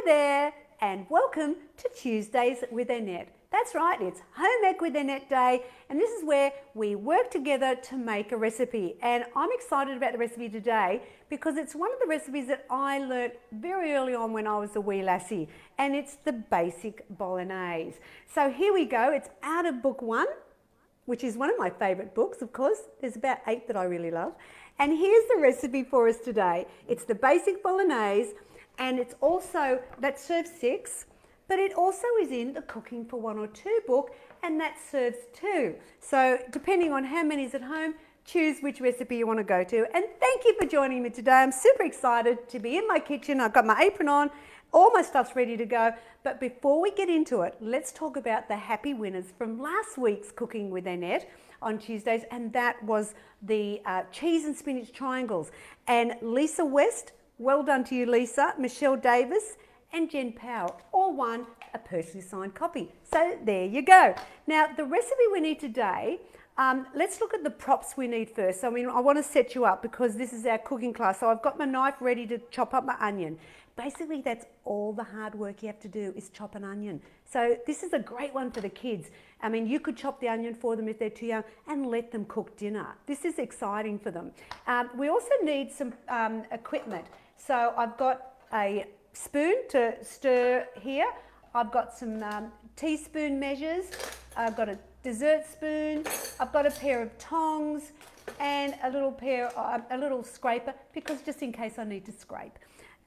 there, and welcome to Tuesdays with Annette. That's right, it's Home Ec with Annette Day, and this is where we work together to make a recipe. And I'm excited about the recipe today because it's one of the recipes that I learnt very early on when I was a wee lassie, and it's the basic Bolognaise. So here we go, it's out of book 1, which is one of my favourite books, of course. There's about 8 that I really love. And here's the recipe for us today. It's the basic Bolognaise, and it's also, that serves 6, but it also is in the Cooking for 1 or 2 book, and that serves 2. So depending on how many is at home, choose which recipe you want to go to. And thank you for joining me today. I'm super excited to be in my kitchen. I've got my apron on, all my stuff's ready to go. But before we get into it, let's talk about the happy winners from last week's Cooking with Annette on Tuesdays, and that was the cheese and spinach triangles. And Lisa West, well done to you, Lisa, Michelle Davis, and Jen Powell all won a personally signed copy. So there you go. Now, the recipe we need today, let's look at the props we need first. So, I want to set you up because this is our cooking class. So I've got my knife ready to chop up my onion. Basically, that's all the hard work you have to do is chop an onion. So this is a great one for the kids. You could chop the onion for them if they're too young and let them cook dinner. This is exciting for them. We also need some equipment. So I've got a spoon to stir here. I've got some teaspoon measures. I've got a dessert spoon. I've got a pair of tongs and a little scraper, because just in case I need to scrape.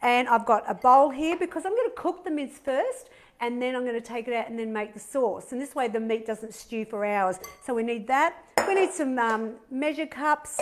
And I've got a bowl here because I'm going to cook the mince first, and then I'm going to take it out and then make the sauce. And this way the meat doesn't stew for hours. So we need that. We need some measure cups.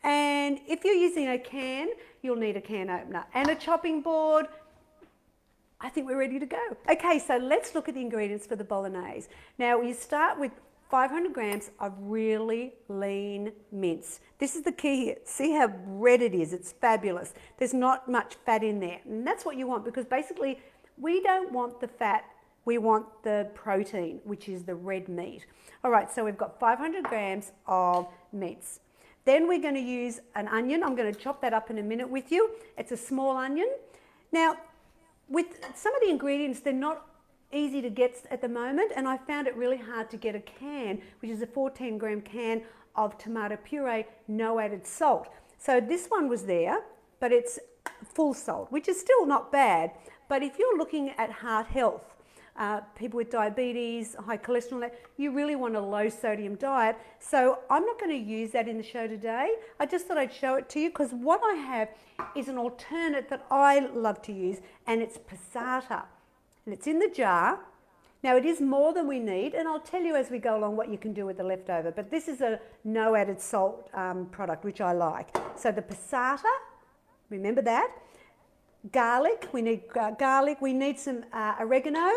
And if you're using a can, you'll need a can opener and a chopping board. I think we're ready to go. Okay, so let's look at the ingredients for the Bolognaise. Now, you start with 500 grams of really lean mince. This is the key here. See how red it is? It's fabulous. There's not much fat in there. And that's what you want, because basically we don't want the fat. We want the protein, which is the red meat. All right, so we've got 500 grams of mince. Then we're going to use an onion. I'm going to chop that up in a minute with you. It's a small onion. Now, with some of the ingredients, they're not easy to get at the moment, and I found it really hard to get a can, which is a 14-gram can of tomato puree, no added salt. So this one was there, but it's full salt, which is still not bad. But if you're looking at heart health, people with diabetes, high cholesterol, you really want a low sodium diet. So I'm not going to use that in the show today. I just thought I'd show it to you because what I have is an alternate that I love to use, and it's passata. And it's in the jar. Now, it is more than we need, and I'll tell you as we go along what you can do with the leftover. But this is a no added salt product, which I like. So the passata, remember that. Garlic, we need garlic. We need some oregano,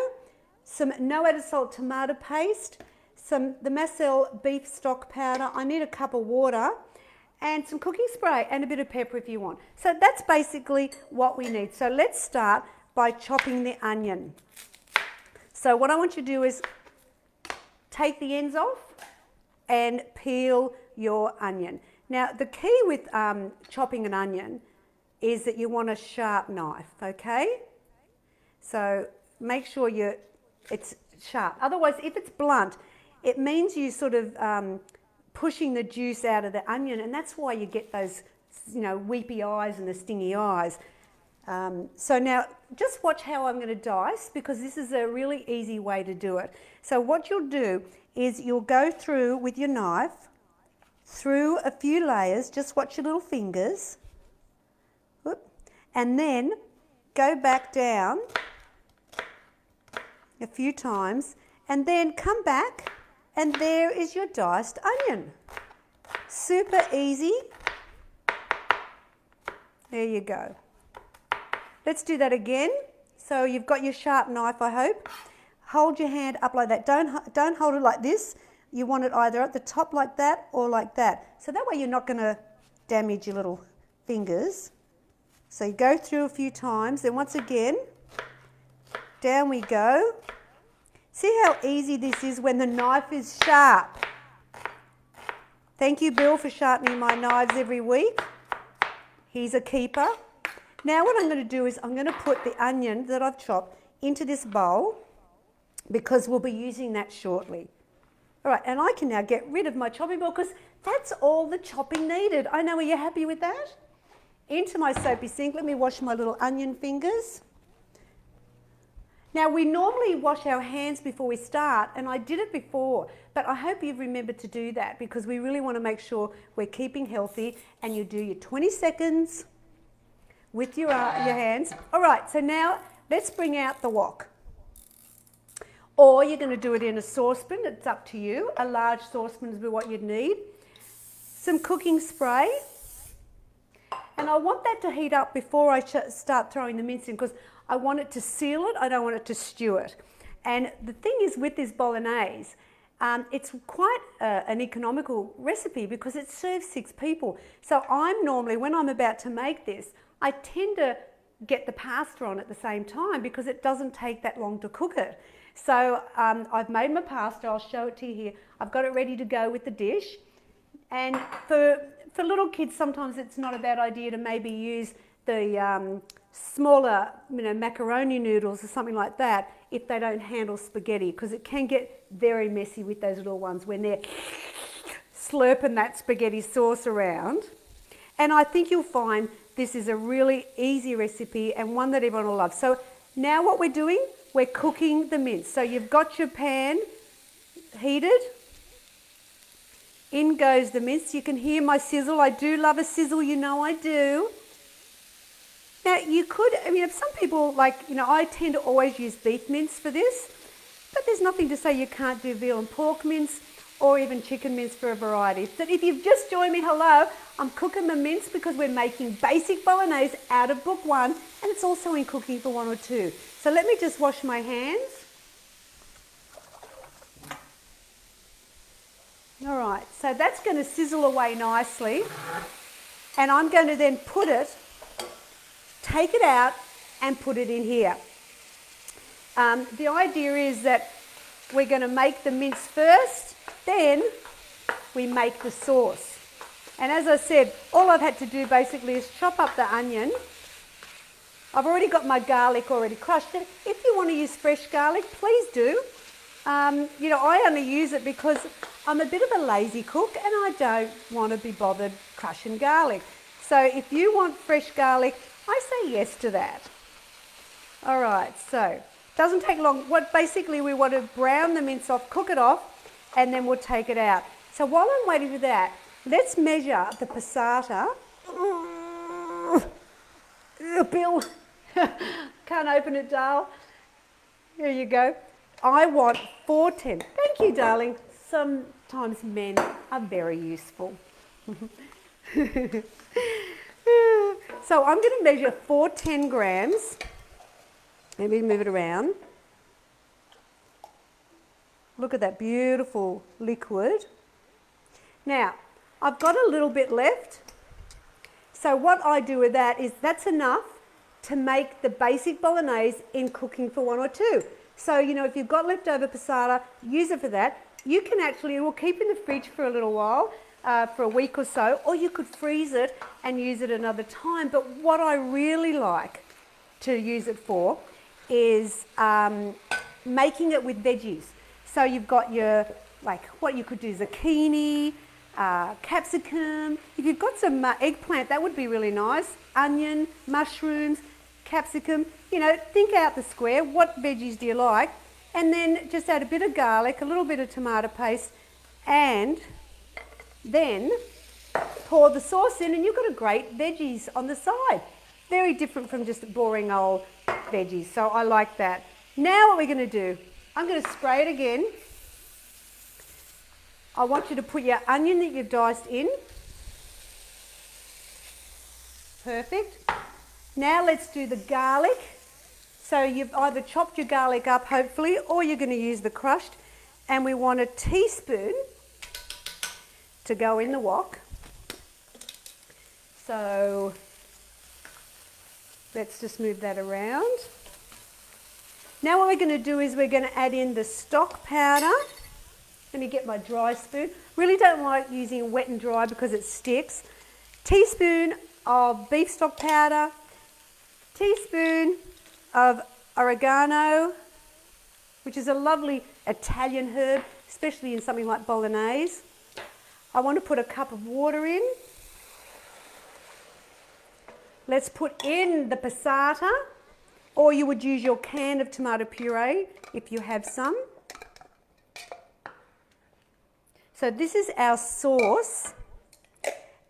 some no added salt tomato paste, the Marcel beef stock powder. I need a cup of water and some cooking spray and a bit of pepper if you want. So that's basically what we need. So let's start by chopping the onion. So what I want you to do is take the ends off and peel your onion. Now, the key with chopping an onion is that you want a sharp knife, okay? So make sure it's sharp. Otherwise, if it's blunt, it means you sort of pushing the juice out of the onion, and that's why you get those, weepy eyes and the stingy eyes. So now, just watch how I'm going to dice, because this is a really easy way to do it. So what you'll do is you'll go through with your knife, through a few layers, just watch your little fingers, and then go back down a few times, and then come back, and there is your diced onion. Super easy. There you go. Let's do that again. So you've got your sharp knife, I hope. Hold your hand up like that. Don't hold it like this. You want it either at the top like that or like that. So that way you're not going to damage your little fingers. So you go through a few times. Then once again, down we go. See how easy this is when the knife is sharp. Thank you, Bill, for sharpening my knives every week. He's a keeper. Now what I'm going to do is I'm going to put the onion that I've chopped into this bowl because we'll be using that shortly. All right, and I can now get rid of my chopping board because that's all the chopping needed. I know, are you happy with that? Into my soapy sink, let me wash my little onion fingers. Now we normally wash our hands before we start, and I did it before, but I hope you've remembered to do that because we really want to make sure we're keeping healthy, and you do your 20 seconds with your hands. All right, so now let's bring out the wok. Or you're going to do it in a saucepan, it's up to you. A large saucepan is what you'd need. Some cooking spray. And I want that to heat up before I start throwing the mince in because I want it to seal it, I don't want it to stew it. And the thing is with this Bolognaise, it's quite an economical recipe because it serves 6 people. So I'm normally, when I'm about to make this, I tend to get the pasta on at the same time because it doesn't take that long to cook it. So I've made my pasta, I'll show it to you here. I've got it ready to go with the dish. And for little kids, sometimes it's not a bad idea to maybe use the smaller, macaroni noodles or something like that if they don't handle spaghetti, because it can get very messy with those little ones when they're slurping that spaghetti sauce around. And I think you'll find this is a really easy recipe and one that everyone will love. So now what we're doing, we're cooking the mince. So you've got your pan heated. In goes the mince. You can hear my sizzle. I do love a sizzle, you know I do. Now you could, if some people I tend to always use beef mince for this, but there's nothing to say you can't do veal and pork mince or even chicken mince for a variety. So if you've just joined me, hello, I'm cooking the mince because we're making basic Bolognaise out of book 1 and it's also in Cooking for 102. So let me just wash my hands. All right, so that's going to sizzle away nicely and I'm going to then take it out and put it in here. The idea is that we're going to make the mince first, then we make the sauce. And as I said, all I've had to do basically is chop up the onion. I've already got my garlic already crushed. If you want to use fresh garlic, please do. I only use it because I'm a bit of a lazy cook and I don't want to be bothered crushing garlic. So if you want fresh garlic, I say yes to that. All right, so doesn't take long. Basically we want to brown the mince off, cook it off, and then we'll take it out. So while I'm waiting for that, let's measure the passata. Bill, can't open it, Dale. Here you go. I want 410. Thank you, darling. Sometimes men are very useful. So I'm going to measure 410 grams. Let me move it around. Look at that beautiful liquid. Now, I've got a little bit left. So what I do with that is that's enough to make the basic Bolognaise in Cooking for 102. So, if you've got leftover passata, use it for that. You can actually, it will keep in the fridge for a little while, for a week or so, or you could freeze it and use it another time. But what I really like to use it for is making it with veggies. So you've got your, what you could do, zucchini, capsicum. If you've got some eggplant, that would be really nice. Onion, mushrooms, capsicum. Think out the square. What veggies do you like? And then just add a bit of garlic, a little bit of tomato paste, and then pour the sauce in and you've got a great veggies on the side. Very different from just boring old veggies. So I like that. Now what we're going to do, I'm going to spray it again. I want you to put your onion that you've diced in. Perfect. Now let's do the garlic. So you've either chopped your garlic up, hopefully, or you're going to use the crushed. And we want a teaspoon to go in the wok. So let's just move that around. Now what we're going to do is we're going to add in the stock powder. Let me get my dry spoon. Really don't like using wet and dry because it sticks. Teaspoon of beef stock powder, teaspoon of oregano, which is a lovely Italian herb, especially in something like Bolognaise. I want to put a cup of water in. Let's put in the passata, or you would use your can of tomato puree if you have some. So this is our sauce.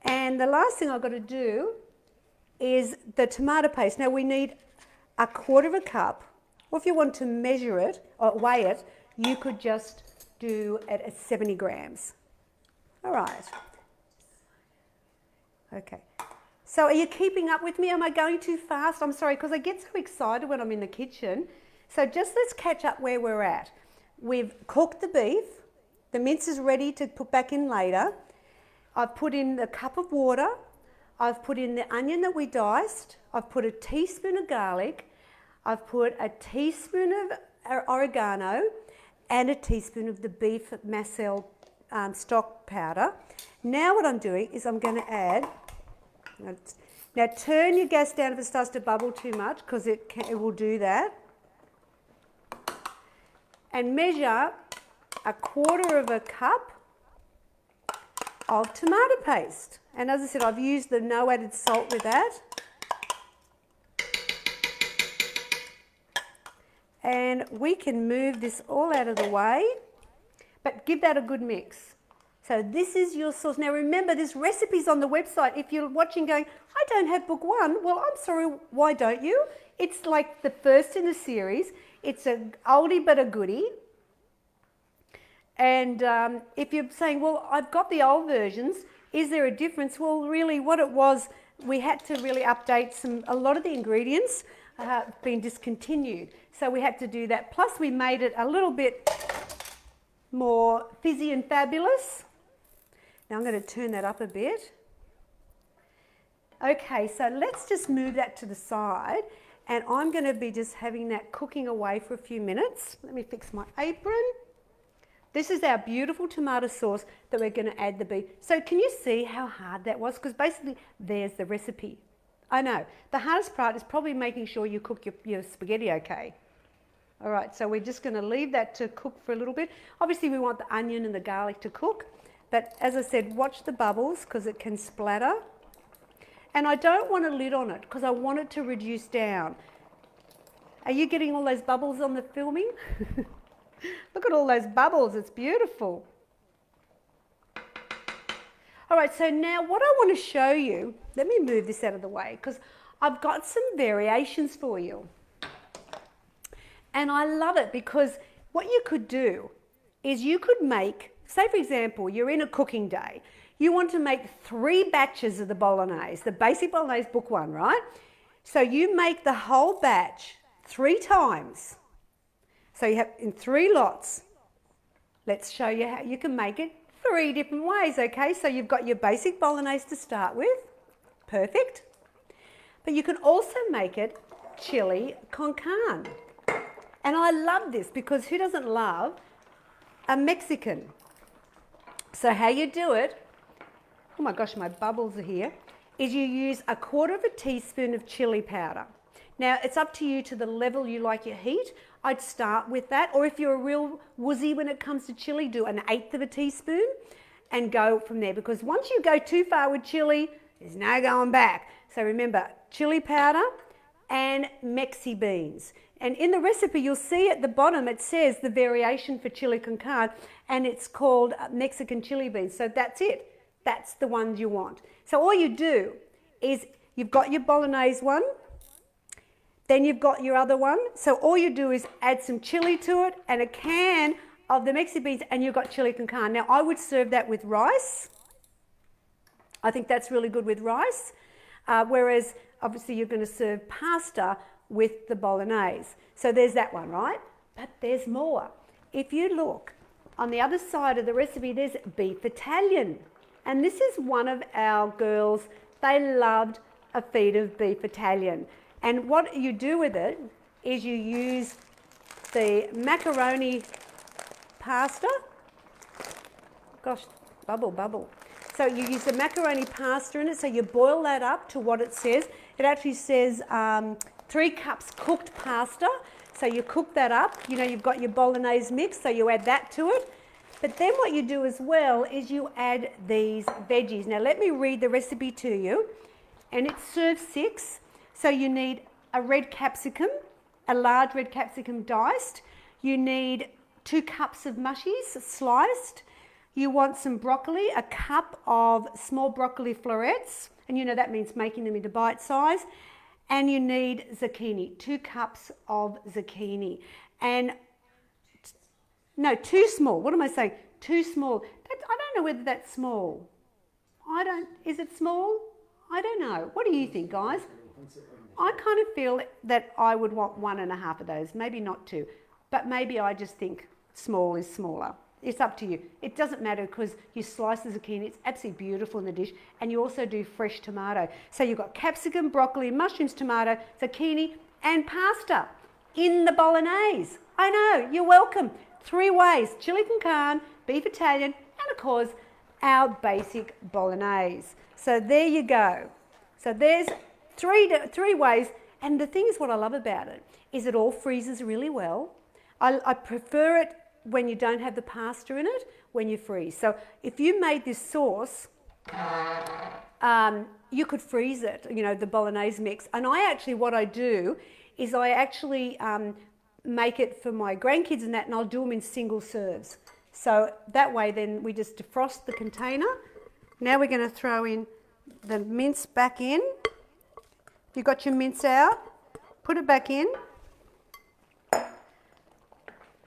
And the last thing I've got to do is the tomato paste. Now we need a quarter of a cup, or if you want to measure it or weigh it, you could just do it at 70 grams. All right. Okay. So are you keeping up with me? Am I going too fast? I'm sorry, because I get so excited when I'm in the kitchen. So just let's catch up where we're at. We've cooked the beef. The mince is ready to put back in later. I've put in a cup of water. I've put in the onion that we diced. I've put a teaspoon of garlic. I've put a teaspoon of oregano and a teaspoon of the beef macel stock powder. Now what I'm doing is I'm going to add, now turn your gas down if it starts to bubble too much, because it will do that. And measure a quarter of a cup of tomato paste. And as I said, I've used the no added salt with that. And we can move this all out of the way, but give that a good mix. So this is your sauce. Now remember, this recipe's on the website. If you're watching going, I don't have book one, well, I'm sorry, why don't you? It's like the first in the series. It's an oldie but a goodie. And if you're saying, well, I've got the old versions, is there a difference? Well, really what it was, we had to really update a lot of the ingredients have been discontinued. So we had to do that. Plus we made it a little bit more fizzy and fabulous. Now I'm going to turn that up a bit. Okay, so let's just move that to the side. And I'm going to be just having that cooking away for a few minutes. Let me fix my apron. This is our beautiful tomato sauce that we're going to add the beef. So can you see how hard that was? Because basically there's the recipe. I know. The hardest part is probably making sure you cook your spaghetti okay. All right, so we're just going to leave that to cook for a little bit. Obviously we want the onion and the garlic to cook. But as I said, watch the bubbles because it can splatter. And I don't want a lid on it because I want it to reduce down. Are you getting all those bubbles on the filming? Look at all those bubbles, it's beautiful. All right, so now what I want to show you, let me move this out of the way because I've got some variations for you. And I love it because what you could do is you could make, say for example, you're in a cooking day. You want to make 3 batches of the Bolognaise, the basic Bolognaise book one, right? So you make the whole batch 3 times. So you have in 3 lots. Let's show you how you can make it 3 different ways, okay? So you've got your basic Bolognaise to start with. Perfect. But you can also make it chili con carne. And I love this because who doesn't love a Mexican? So how you do it, oh my gosh, my bubbles are here, is you use a quarter of a teaspoon of chili powder. Now, it's up to you to the level you like your heat. I'd start with that, or if you're a real woozy when it comes to chili, do 1/8 of a teaspoon and go from there. Because once you go too far with chili, there's no going back. So remember, chili powder and Mexi beans. And in the recipe, you'll see at the bottom, it says the variation for chili con carne, and it's called Mexican chili beans. So that's it. That's the ones you want. So all you do is you've got your Bolognese one, then you've got your other one. So all you do is add some chili to it and a can of the Mexi beans, and you've got chili con carne. Now, I would serve that with rice. I think that's really good with rice. Whereas, obviously, you're going to serve pasta with the Bolognese. So there's that one, right? But there's more. If you look on the other side of the recipe, there's beef Italian. And this is one of our girls. They loved a feed of beef Italian. And what you do with it is you use the macaroni pasta. Gosh, bubble, bubble. So you use the macaroni pasta in it, so you boil that up to what it says. It actually says 3 cups cooked pasta. So you cook that up. You know, you've got your Bolognaise mix, so you add that to it. But then what you do as well is you add these veggies. Now let me read the recipe to you. And it serves 6. So you need a red capsicum, a large red capsicum diced. You need 2 cups of mushies sliced. You want some broccoli, a cup of small broccoli florets. And you know that means making them into bite size. And you need zucchini, 2 cups of zucchini. And no, too small. What am I saying? Too small. I don't know whether that's small. Is it small? I don't know. What do you think, guys? I kind of feel that I would want 1.5 of those, maybe not 2. But maybe I just think small is smaller. It's up to you. It doesn't matter because you slice the zucchini. It's absolutely beautiful in the dish. And you also do fresh tomato. So you've got capsicum, broccoli, mushrooms, tomato, zucchini and pasta in the Bolognaise. I know, you're welcome. 3 ways: chili con carne, beef Italian, and of course, our basic Bolognaise. So there you go. So there's three ways. And the thing is, what I love about it is it all freezes really well. I prefer it when you don't have the pasta in it, when you freeze. So if you made this sauce, you could freeze it, you know, the Bolognaise mix. And what I do is I actually make it for my grandkids and that, and I'll do them in single serves. So that way then we just defrost the container. Now we're going to throw in the mince back in. You got your mince out, put it back in,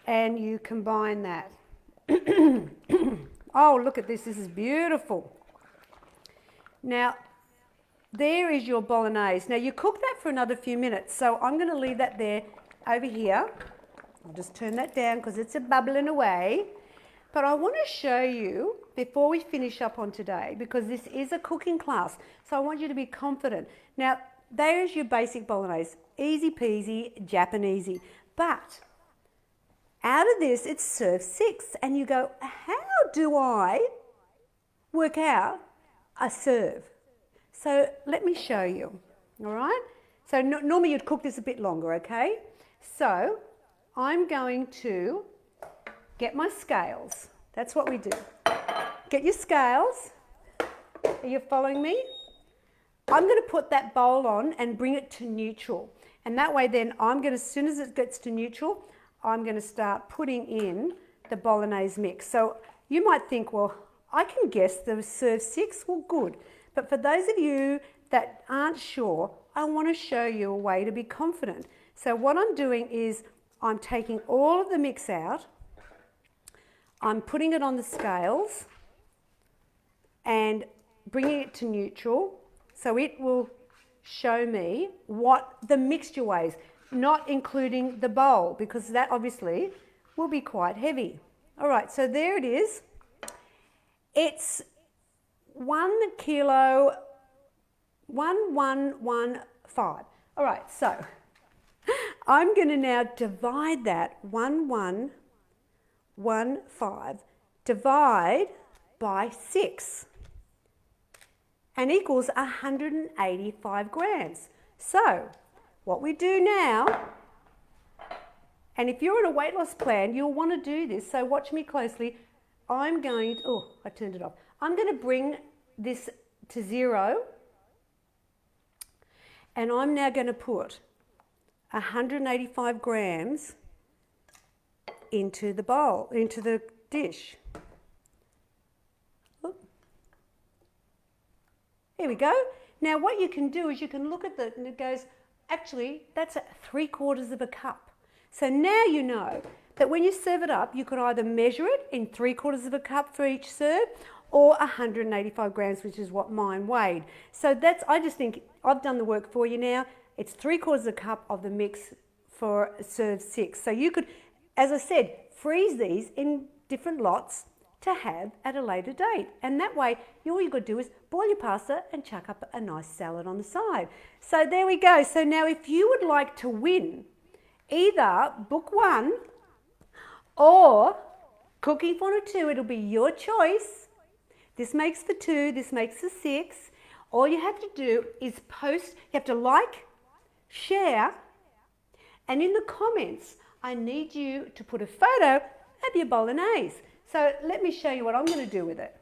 and you combine that. Oh, look at this. This is beautiful. Now, there is your Bolognaise. Now, you cook that for another few minutes. So I'm going to leave that there over here. I'll just turn that down because it's bubbling away. But I want to show you, before we finish up on today, because this is a cooking class, so I want you to be confident. Now, there's your basic Bolognaise. Easy peasy, Japanesey. But out of this, it serves 6. And you go, how do I work out a serve? So let me show you, all right? So normally you'd cook this a bit longer, okay? So I'm going to get my scales. That's what we do. Get your scales. Are you following me? I'm going to put that bowl on and bring it to neutral. And that way then as soon as it gets to neutral, I'm going to start putting in the Bolognaise mix. So you might think, well, I can guess the serve 6. Well, good. But for those of you that aren't sure, I want to show you a way to be confident. So what I'm doing is I'm taking all of the mix out. I'm putting it on the scales and bringing it to neutral. So it will show me what the mixture weighs, not including the bowl, because that obviously will be quite heavy. All right, so there it is. It's 1 kilo, 1115. All right, so I'm going to now divide that 1115, divide by 6. And equals 185 grams. So what we do now, and if you're on a weight loss plan, you'll want to do this, so watch me closely. I'm going to, I turned it off. I'm going to bring this to 0, and I'm now going to put 185 grams into the bowl, into the dish. Here we go. Now what you can do is you can look at that and it goes, actually that's 3/4 of a cup. So now you know that when you serve it up, you could either measure it in 3/4 of a cup for each serve or 185 grams, which is what mine weighed. So I just think I've done the work for you now. It's 3/4 of a cup of the mix for serve 6. So you could, as I said, freeze these in different lots to have at a later date. And that way, all you've got to do is boil your pasta and chuck up a nice salad on the side. So there we go. So now if you would like to win either book 1 or cooking for 2, it'll be your choice. This makes for 2, this makes for 6. All you have to do is post, you have to like, share, and in the comments, I need you to put a photo of your Bolognaise. So let me show you what I'm going to do with it.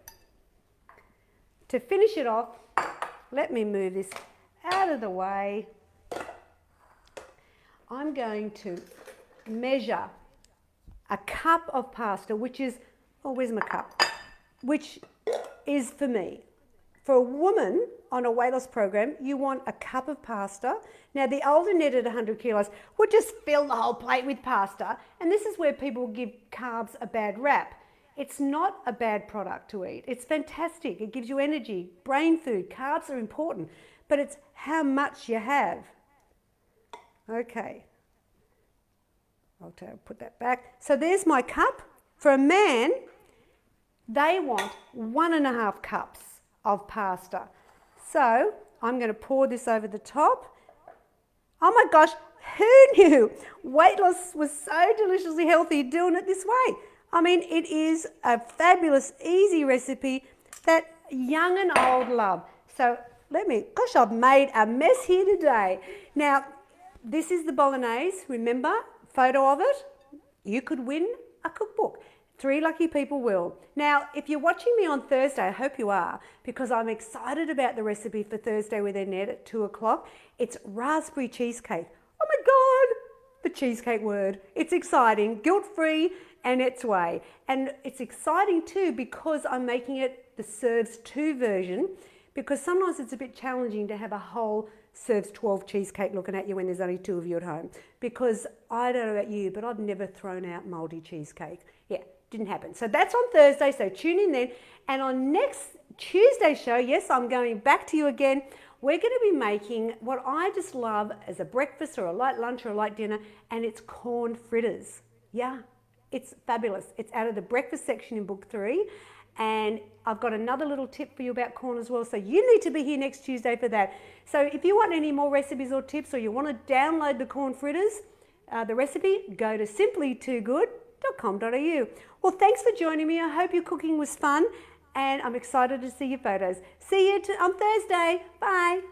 To finish it off, let me move this out of the way. I'm going to measure a cup of pasta, which is, oh, where's my cup? Which is for me. For a woman on a weight loss program, you want a cup of pasta. Now, the older Annette at 100 kilos would just fill the whole plate with pasta, and this is where people give carbs a bad rap. It's not a bad product to eat. It's fantastic. It gives you energy, brain food. Carbs are important, but it's how much you have. Okay. I'll put that back. So there's my cup. For a man, they want 1.5 cups of pasta. So I'm going to pour this over the top. Oh my gosh, who knew weight loss was so deliciously healthy doing it this way? I mean, it is a fabulous, easy recipe that young and old love. So gosh, I've made a mess here today. Now, this is the Bolognaise, remember? Photo of it. You could win a cookbook. 3 lucky people will. Now, if you're watching me on Thursday, I hope you are, because I'm excited about the recipe for Thursday with Annette at 2 o'clock. It's raspberry cheesecake. Oh my God, the cheesecake word. It's exciting, guilt-free, Annette's way. And it's exciting too because I'm making it the serves 2 version, because sometimes it's a bit challenging to have a whole serves 12 cheesecake looking at you when there's only 2 of you at home. Because I don't know about you, but I've never thrown out mouldy cheesecake. Yeah, didn't happen. So that's on Thursday, so tune in then. And on next Tuesday's show, yes, I'm going back to you again. We're going to be making what I just love as a breakfast or a light lunch or a light dinner, and it's corn fritters. Yeah, it's fabulous. It's out of the breakfast section in book 3. And I've got another little tip for you about corn as well. So you need to be here next Tuesday for that. So if you want any more recipes or tips, or you want to download the corn fritters, the recipe, go to simplytoogood.com.au. Well, thanks for joining me. I hope your cooking was fun, and I'm excited to see your photos. See you on Thursday. Bye.